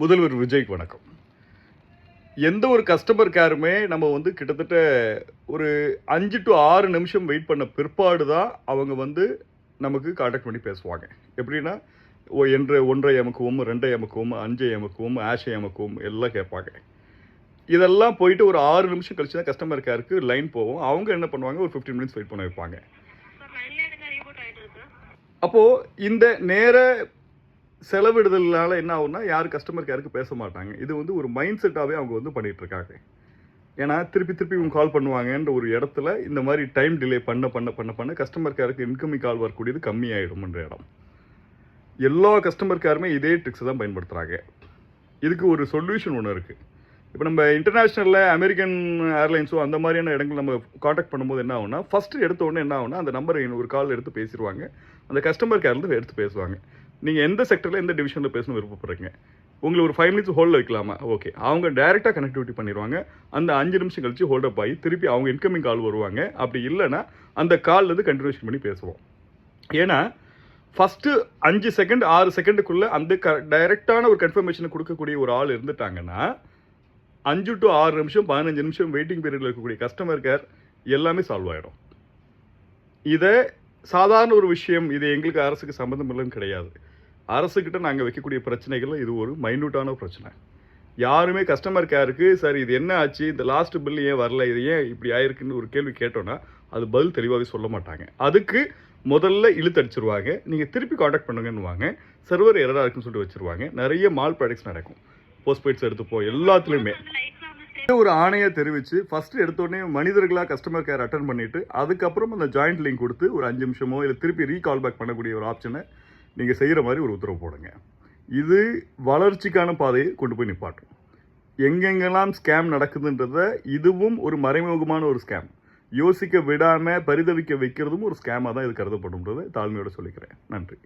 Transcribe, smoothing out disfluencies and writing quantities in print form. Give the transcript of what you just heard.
முதல்வர் விஜய்க்கு வணக்கம். எந்த ஒரு கஸ்டமர் கேருமே நம்ம வந்து கிட்டத்தட்ட ஒரு 5 to 6 நிமிஷம் வெயிட் பண்ண பிற்பாடு தான் அவங்க வந்து நமக்கு கான்டாக்ட் பண்ணி பேசுவாங்க. எப்படின்னா, ஒன்றை எமக்குவோம், 2 எமக்குவோம், 5 எமக்குவோம், ஆஷை எமக்குவோம் எல்லாம் கேட்பாங்க. இதெல்லாம் போயிட்டு ஒரு 6 நிமிஷம் கழிச்சு தான் கஸ்டமர் கேருக்கு லைன் போகும். அவங்க என்ன பண்ணுவாங்க, ஒரு 15 மினிட்ஸ் வெயிட் பண்ண வைப்பாங்க. அப்போது இந்த நேர செலவிடுதல்னால என்ன ஆகும்னா, யாரும் கஸ்டமர் கேருக்கு பேச மாட்டாங்க. இது வந்து ஒரு மைண்ட் செட்டாகவே அவங்க வந்து பண்ணிகிட்ருக்காங்க. ஏன்னா திருப்பி இவங்க கால் பண்ணுவாங்கன்ற ஒரு இடத்துல இந்த மாதிரி டைம் டிலே பண்ண கஸ்டமர் கேருக்கு இன்கமிங் கால் வரக்கூடியது கம்மியாயிடும்ன்ற இடம். எல்லா கஸ்டமர் கேருமே இதே ட்ரிக்ஸ் தான் பயன்படுத்துகிறாங்க. இதுக்கு ஒரு சொல்யூஷன் ஒன்று இருக்குது. இப்போ நம்ம இன்டர்நேஷ்னலில் அமெரிக்கன் ஏர்லைன்ஸோ அந்த மாதிரியான இடங்கள் நம்ம காண்டாக்ட் பண்ணும்போது என்ன ஆகும்னா, ஃபஸ்ட்டு எடுத்த உடனே என்ன ஆகும்னா, அந்த நம்பரை ஒரு கால் எடுத்து பேசிடுவாங்க. அந்த கஸ்டமர் கேர்லேருந்து எடுத்து பேசுவாங்க. நீங்கள் எந்த செக்டரில் எந்த டிவிஷனில் பேசணும் விருப்பப்படுறீங்க, உங்களை ஒரு 5 மினிட்ஸ் ஹோல்டில் வைக்கலாமா, ஓகே, அவங்க டைரெக்டாக கனெக்டிவிட்டி பண்ணிடுவாங்க. அந்த 5 நிமிஷம் கழிச்சு ஹோல்டப் ஆகி திருப்பி அவங்க இன்கமிங் கால் வருவாங்க. அப்படி இல்லைன்னா அந்த கால்லேருந்து கண்டினியூஷன் பண்ணி பேசுவோம். ஏன்னா ஃபஸ்ட்டு 5 செகண்ட் 6 செகண்டுக்குள்ளே அந்த டைரெக்டான ஒரு கன்ஃபர்மேஷனை கொடுக்கக்கூடிய ஒரு ஆள் இருந்துட்டாங்கன்னா 5 to 6 நிமிஷம் 15 நிமிஷம் வெயிட்டிங் பீரியடில் இருக்கக்கூடிய கஸ்டமர் கேர் எல்லாமே சால்வ் ஆகிடும். இதை சாதாரண ஒரு விஷயம், இது எங்களுக்கு அரசுக்கு சம்மந்தம் இல்லைன்னு கிடையாது. அரசுக்கிட்ட நாங்கள் வைக்கக்கூடிய பிரச்சனைகள் இது ஒரு மைன்யூட்டான பிரச்சனை. யாருமே கஸ்டமர் கேருக்கு சார் இது என்ன ஆச்சு, இந்த லாஸ்ட் பில் ஏன் வரல, இது ஏன் இப்படி ஆயிருக்குன்னு ஒரு கேள்வி கேட்டோன்னா அது பதில் தெளிவாகவே சொல்ல மாட்டாங்க. அதுக்கு முதல்ல இழுத்தடிச்சிருவாங்க. நீங்கள் திருப்பி காண்டாக்ட் பண்ணுங்கன்னுவாங்க. சர்வர் எரராக இருக்குன்னு சொல்லிட்டு வச்சுருவாங்க. நிறைய மால் ப்ராடக்ட்ஸ் நடக்கும். போஸ்ட்பெய்ட்ஸ் எடுத்துப்போம் எல்லாத்துலேயுமே ஒரு ஆணையை தெரிவித்து ஃபஸ்ட்டு எடுத்தோடனே மனிதர்களாக கஸ்டமர் கேர் அட்டன் பண்ணிவிட்டு அதுக்கப்புறம் அந்த ஜாயிண்ட் லிங்க் கொடுத்து ஒரு 5 நிமிஷமோ இல்லை திருப்பி ரீகால் பேக் பண்ணக்கூடிய ஒரு ஆப்ஷனை நீங்கள் செய்கிற மாதிரி ஒரு உத்தரவு போடுங்க. இது வளர்ச்சிக்கான பாதையை கொண்டு போய் நிப்பாட்டும். எங்கெங்கெல்லாம் ஸ்கேம் நடக்குதுன்றத இதுவும் ஒரு மறைமுகமான ஒரு ஸ்கேம். யோசிக்க விடாமல் பரிதவிக்க வைக்கிறதும் ஒரு ஸ்கேமாக தான் இது கருதப்படும்ன்றதை தாழ்மையோடு சொல்லிக்கிறேன். நன்றி.